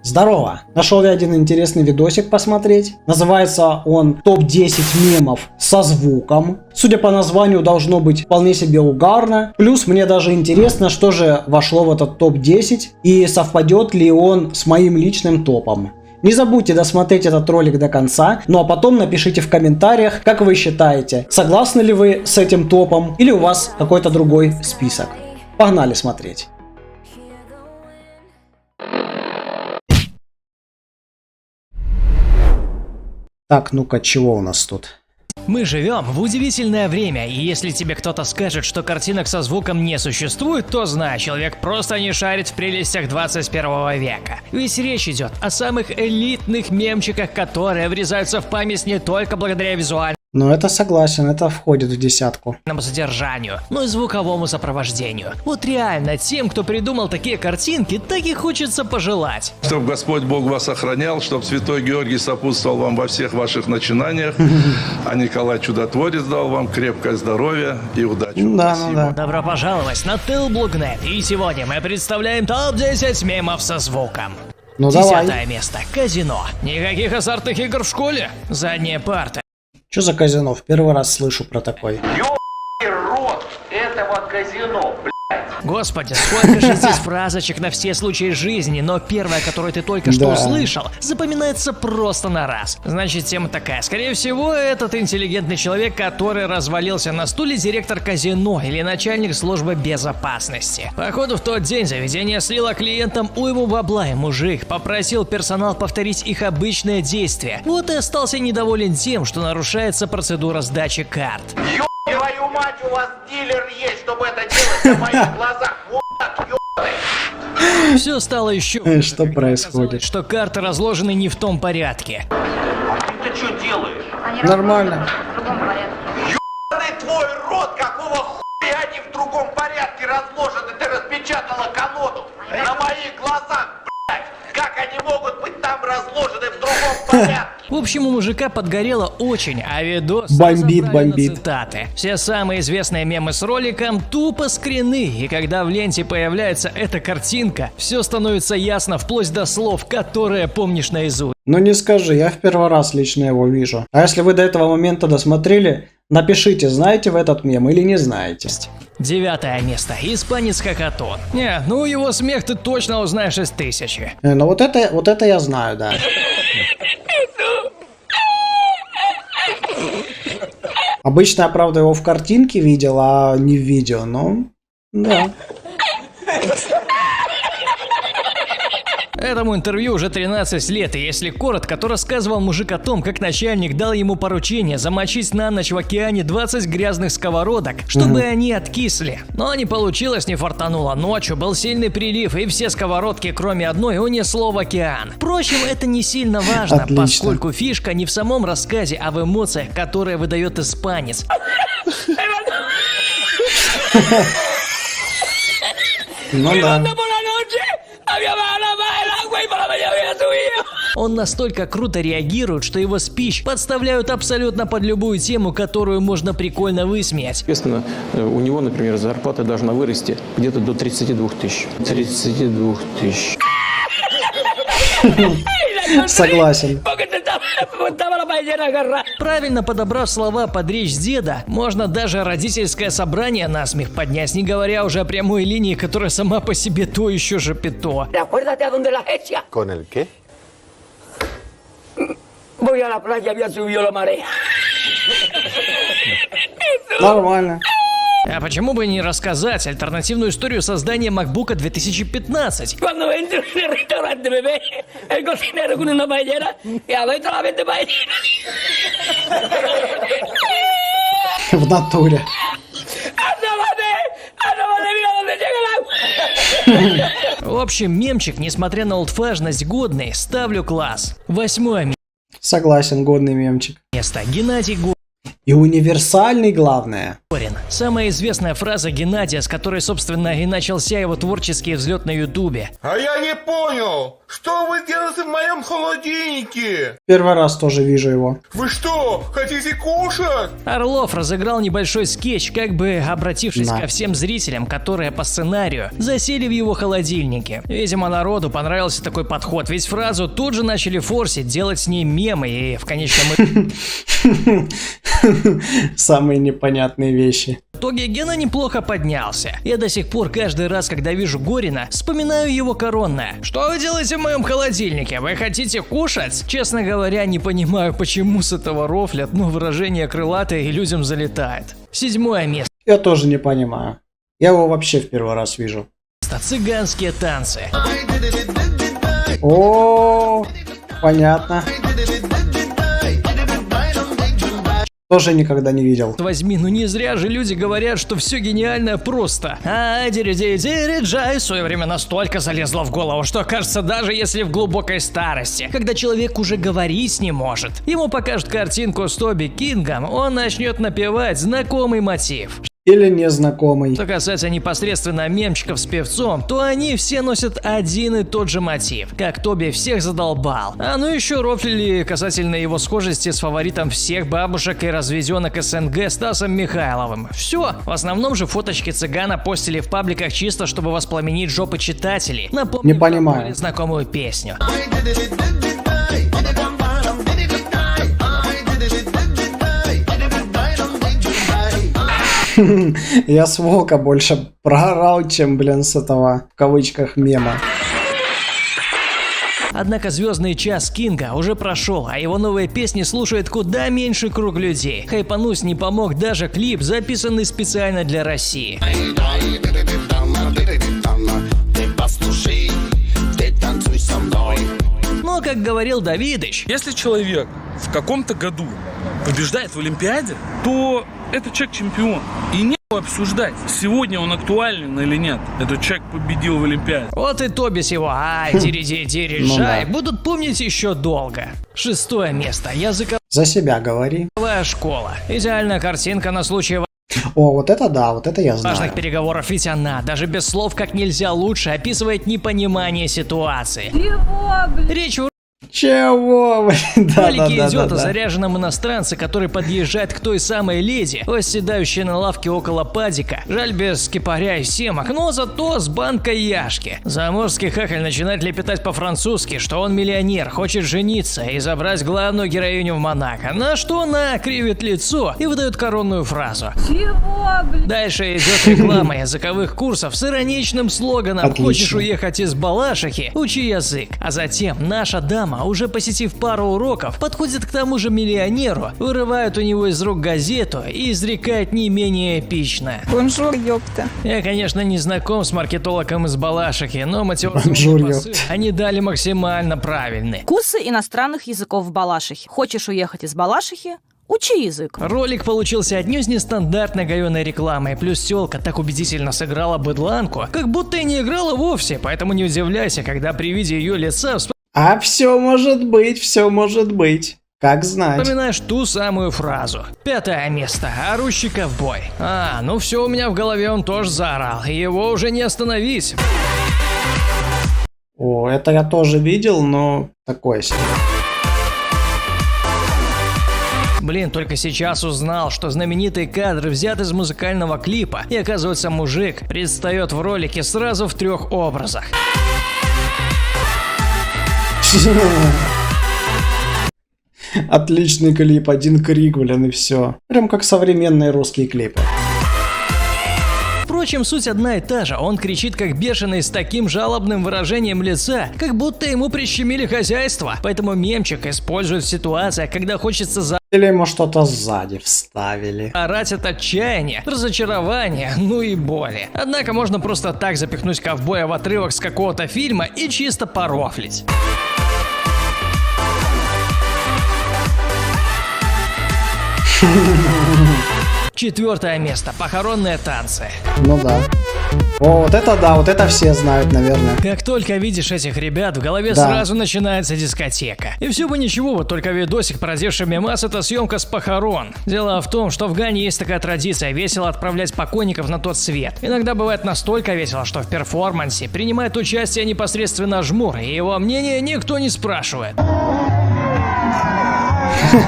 Здорово! Нашел я один интересный видосик посмотреть. Называется он топ-10 мемов со звуком. Судя по названию, должно быть вполне себе угарно. Плюс мне даже интересно, что же вошло в этот топ-10 и совпадет ли он с моим личным топом. Не забудьте досмотреть этот ролик до конца, ну а потом напишите в комментариях, как вы считаете, согласны ли вы с этим топом или у вас какой-то другой список. Погнали смотреть. Так, ну-ка, чего у нас тут? Мы живем в удивительное время, и если тебе кто-то скажет, что картинок со звуком не существует, то знай, человек просто не шарит в прелестях 21 века. Ведь речь идет о самых элитных мемчиках, которые врезаются в память не только благодаря визуальному Ну это согласен, это входит в десятку. содержанию, но и звуковому сопровождению. Вот реально, тем, кто придумал такие картинки, так и хочется пожелать. Чтобы Господь Бог вас охранял, чтобы Святой Георгий сопутствовал вам во всех ваших начинаниях, а Николай Чудотворец дал вам крепкое здоровье и удачу. Да, Спасибо. ну да. Добро пожаловать на Tailblognet, и сегодня мы представляем топ-10 мемов со звуком. Ну 10 давай. место. Казино. Никаких азартных игр в школе? Задняя парта. Что за казино? В первый раз слышу про такой. Ёбаный рот этого казино, блядь. Господи, сколько же здесь фразочек на все случаи жизни, но первая, которую ты только что Да. услышал, запоминается просто на раз. Значит, тема такая. Скорее всего, этот интеллигентный человек, который развалился на стуле, директор казино или начальник службы безопасности. Походу, в тот день заведение слило клиентам уйму бабла, и мужик попросил персонал повторить их обычное действие. Вот и остался недоволен тем, что нарушается процедура сдачи карт. Ёб твою мать, у вас дилер есть, чтобы это делать на моих глазах, мудак ёбаный. Все стало еще Что когда происходит? оказалось, что карты разложены не в том порядке. А ты-то что делаешь? Нормально. В другом порядке. Ёбаный твой рот, какого хуя они в другом порядке разложены? Ты распечатала колоду на моих глазах, блядь. Как они могут быть там разложены в другом порядке? В общем, у мужика подгорело очень, а видос Бомбит, заправлен на бомбит. цитаты. Все самые известные мемы с роликом тупо скрины, и когда в ленте появляется эта картинка, все становится ясно вплоть до слов, которые помнишь наизусть. Ну не скажи, я в первый раз лично его вижу. А если вы до этого момента досмотрели, напишите, знаете вы этот мем или не знаете. 9 место. Испанец Хохотун. Не, ну его смех ты точно узнаешь из 1000. Ну вот это я знаю, да. Обычно я, правда, его в картинке видел, а не в видео, но да. Этому интервью уже 13 лет, и если коротко, то рассказывал мужик о том, как начальник дал ему поручение замочить на ночь в океане 20 грязных сковородок, чтобы они откисли. Но не получилось, не фартануло. Ночью был сильный прилив, и все сковородки, кроме одной, унесло в океан. Впрочем, это не сильно важно, Отлично. поскольку фишка не в самом рассказе, а в эмоциях, которые выдает испанец. Ну да. Он настолько круто реагирует, что его спич подставляют абсолютно под любую тему, которую можно прикольно высмеять. Соответственно, у него, например, зарплата должна вырасти где-то до 32 тысяч. 32 тысяч. Согласен. Правильно подобрав слова под речь деда, можно даже родительское собрание насмех поднять, не говоря уже о прямой линии, которая сама по себе то еще же пито. Acuérdate a dónde la hecha. ¿Con el qué? Voy a la playa, ya subió la marea. Nормально. А почему бы не рассказать альтернативную историю создания MacBook 2015? Cuando entro en el restaurante me ve el cocinero con una paellera y adentro la vende paellera. В натуре. ¡Asómate, mira dónde llega el agua! В общем, мемчик, несмотря на олдфажность, годный, ставлю класс. 8 Согласен, годный мемчик. место. Геннадий И универсальный, главное. Горин. Самая известная фраза Геннадия, с которой, собственно, и начался его творческий взлет на Ютубе. А я не понял, Что вы делаете в моем холодильнике? Первый раз тоже вижу его. Вы что, хотите кушать? Орлов разыграл небольшой скетч, как бы обратившись Да. ко всем зрителям, которые по сценарию засели в его холодильнике. Видимо, народу понравился такой подход, ведь фразу тут же начали форсить, делать с ней мемы и в конечном Самые непонятные вещи. итоге Гена неплохо поднялся. Я до сих пор каждый раз, когда вижу Горина, вспоминаю его коронное. Что вы делаете в моем холодильнике? Вы хотите кушать? Честно говоря, не понимаю, почему с этого рофлят, но выражение крылатое и людям залетает. 7 место. Я тоже не понимаю. Я его вообще в первый раз вижу. Цыганские танцы. О, понятно. Тоже никогда не видел. Возьми, ну не зря же люди говорят, что все гениальное просто. А дириджай в свое время настолько залезло в голову, что кажется, даже если в глубокой старости, когда человек уже говорить не может, ему покажут картинку с Тоби Кингом, он начнет напевать знакомый мотив. Или незнакомый. Что касается непосредственно мемчиков с певцом, то они все носят один и тот же мотив, как Тоби всех задолбал. А ну еще рофлили касательно его схожести с фаворитом всех бабушек и разведенок СНГ Стасом Михайловым. Все, в основном же фоточки цыгана постили в пабликах чисто, чтобы воспламенить жопы читателей, напомнив Не понимаю. более знакомую песню. Я с волка больше проорал, чем, блин, с этого, в кавычках, мема. Однако звездный час Кинга уже прошел, а его новые песни слушает куда меньше круг людей. Хайпануть не помог даже клип, записанный специально для России. Но, как говорил Давидыч, Если человек в каком-то году побеждает в Олимпиаде, то этот человек чемпион. И не обсуждать, сегодня он актуален или нет. Этот человек победил в Олимпиаде. вот и Тоби с его «Ай, дириджай» будут помнить еще долго. 6 место. Языковая За себя говори. школа. Идеальная картинка на случай О, вот это да, вот это я знаю. важных переговоров, ведь она, даже без слов как нельзя лучше, описывает непонимание ситуации. Речь в Чего? Да, ролике да, идет да, о да. заряженном иностранце, который подъезжает к той самой леди, восседающей на лавке около падика. Жаль, без кипаря и семок, но зато с банкой яшки. Заморский хахаль начинает лепетать по-французски, что он миллионер, хочет жениться и забрать главную героиню в Монако. На что она кривит лицо и выдает коронную фразу. Дальше идет реклама языковых курсов с ироничным слоганом Отлично. «Хочешь уехать из Балашихи? Учи язык». А затем наша дама, уже посетив пару уроков, подходит к тому же миллионеру, вырывает у него из рук газету и изрекает не менее эпично. Бонжур, ёпта. Я, конечно, не знаком с маркетологом из Балашихи, но Бонжур, мотивационный посыл ёпта. они дали максимально правильный. Курсы иностранных языков в Балашихе. Хочешь уехать из Балашихи? Учи язык. Ролик получился отнюдь нестандартной говёной рекламой, плюс тёлка так убедительно сыграла быдланку, как будто и не играла вовсе, поэтому не удивляйся, когда при виде её лица А все может быть, все может быть. Как знать. вспоминаешь ту самую фразу. 5 место. Орущий ковбой. Ну все у меня в голове, он тоже заорал, и его уже не остановить. О, это я тоже видел, но такое себе. Блин, только сейчас узнал, что знаменитый кадр взят из музыкального клипа, и оказывается мужик предстает в ролике сразу в 3 образах. Отличный клип, один крик, блин, и все. Прям как современные русские клипы. Впрочем, суть одна и та же. Он кричит как бешеный с таким жалобным выражением лица, как будто ему прищемили хозяйство. Поэтому мемчик используют в ситуациях, когда хочется Или ему что-то сзади вставили. заорать от отчаяния, разочарования, ну и боли. Однако можно просто так запихнуть ковбоя в отрывок с какого-то фильма и чисто порофлить. Четвертое место. Похоронные танцы. Ну да. Вот это да, вот это все знают, наверное. Как только видишь этих ребят, в голове Да. сразу начинается дискотека. И все бы ничего, вот только видосик, породивший мемас, это съемка с похорон. Дело в том, что в Гане есть такая традиция весело отправлять покойников на тот свет. Иногда бывает настолько весело, что в перформансе принимает участие непосредственно Жмур, и его мнение никто не спрашивает.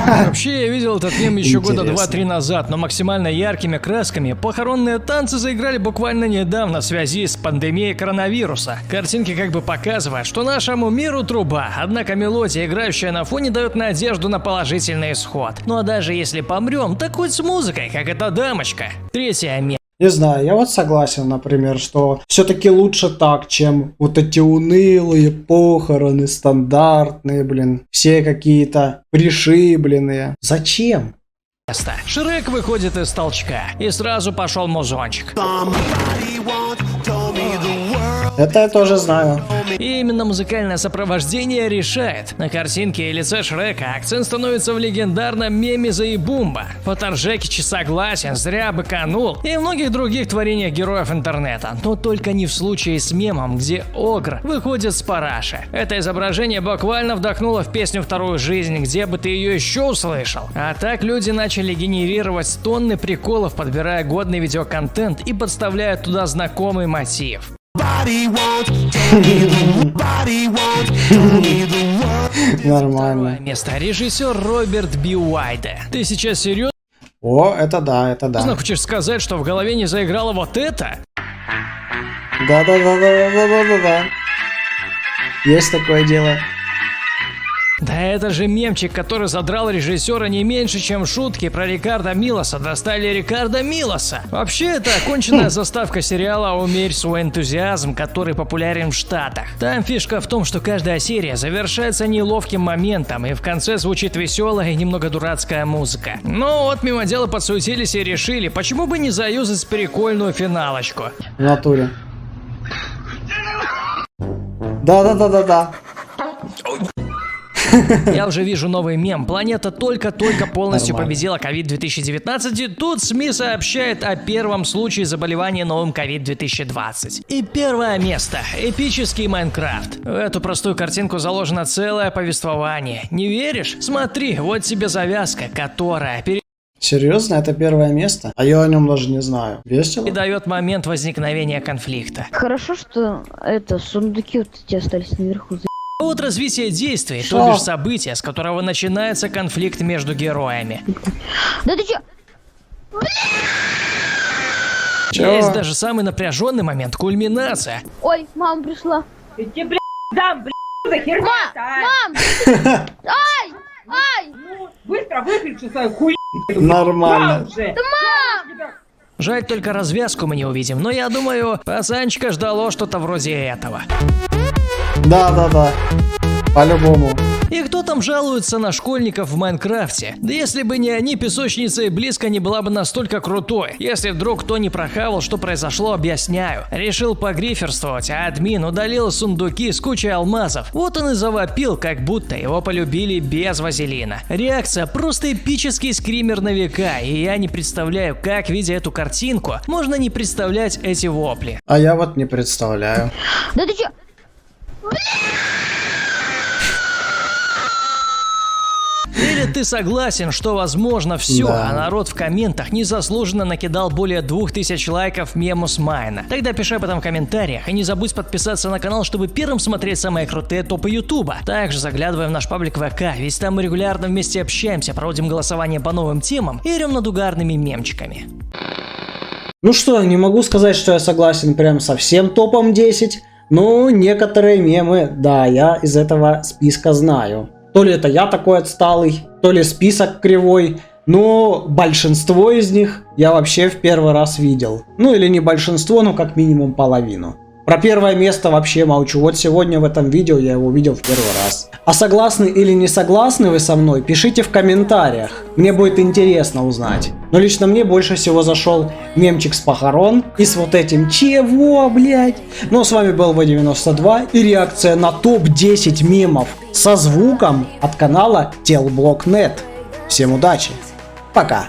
Вообще, я видел этот мем еще года Интересно. 2-3 назад, но максимально яркими красками похоронные танцы заиграли буквально недавно в связи с пандемией коронавируса. Картинки как бы показывают, что нашему миру труба, однако мелодия, играющая на фоне, дает надежду на положительный исход. Ну а даже если помрем, так хоть с музыкой, как эта дамочка. Третье место. Не знаю, я вот согласен, например, что все-таки лучше так, чем вот эти унылые похороны, стандартные, блин, все какие-то пришибленные. Зачем? Шрек выходит из толчка, и сразу пошел музончик. Это я тоже знаю. И именно музыкальное сопровождение решает. На картинке и лице Шрека акцент становится в легендарном меме Заебумба. Фоторжекич согласен, зря быканул, и в многих других творениях героев интернета. Но только не в случае с мемом, где Огр выходит с параши. Это изображение буквально вдохнуло в песню вторую жизнь, где бы ты ее еще услышал. А так люди начали генерировать тонны приколов, подбирая годный видеоконтент и подставляя туда знакомый мотив. Нормально. Место. Режиссер Роберт Би Уайде. Ты сейчас серьезно О, это да, это да. хочешь сказать, что в голове не заиграло вот это? Да. Есть такое дело. Да это же мемчик, который задрал режиссера не меньше, чем шутки про Рикардо Милоса достали Рикардо Милоса. Вообще, это оконченная заставка сериала «Умерь свой энтузиазм», который популярен в Штатах. Там фишка в том, что каждая серия завершается неловким моментом, и в конце звучит веселая и немного дурацкая музыка. Но вот мимоделы подсуетились и решили, почему бы не заюзать прикольную финалочку. В натуре. Да. Я уже вижу новый мем. Планета только-только полностью Нормально. победила COVID-2019, и тут СМИ сообщает о первом случае заболевания новым COVID-2020. И первое место. Эпический Майнкрафт. В эту простую картинку заложено целое повествование. Не веришь? Смотри, вот тебе завязка, которая Серьезно, это первое место? А я о нем даже не знаю. Весело? передает момент возникновения конфликта. Хорошо, что это сундуки вот эти остались наверху. А вот развитие действий, Что? то бишь события, с которого начинается конфликт между героями. Да ты чё? Чё? Есть даже самый напряженный момент — кульминация. Ой, мама пришла. Я тебе, блядь, дам, блядь, за херня. Мам! Ай! Быстро выключи свою хуйню. Нормально. Уже. Жаль, только развязку мы не увидим, но я думаю, пацанчика ждало что-то вроде этого. Да. По-любому. И кто там жалуется на школьников в Майнкрафте? Да если бы не они, песочница и близко не была бы настолько крутой. Если вдруг кто не прохавал, что произошло, объясняю. Решил погриферствовать, а админ удалил сундуки с кучей алмазов. Вот он и завопил, как будто его полюбили без вазелина. Реакция просто эпический скример на века, и я не представляю, как, видя эту картинку, можно не представлять эти вопли. А я вот не представляю. Да ты чё? Или ты согласен, что возможно все, Да. а народ в комментах незаслуженно накидал более 2000 лайков мему с Майна? Тогда пиши об этом в комментариях и не забудь подписаться на канал, чтобы первым смотреть самые крутые топы Ютуба. Также заглядывай в наш паблик ВК, ведь там мы регулярно вместе общаемся, проводим голосование по новым темам и орем над угарными мемчиками. Ну что, не могу сказать, что я согласен прям со всем топом 10, но некоторые мемы, да, я из этого списка знаю. То ли это я такой отсталый, то ли список кривой, но большинство из них я вообще в первый раз видел. Ну или не большинство, но как минимум половину. Про первое место вообще молчу. Вот сегодня в этом видео я его видел в первый раз. А согласны или не согласны вы со мной, пишите в комментариях. Мне будет интересно узнать. Но лично мне больше всего зашел мемчик с похорон и с вот этим «Чего, блядь?». Ну а с вами был V92 и реакция на топ-10 мемов со звуком от канала Телблок.нет. Всем удачи. Пока.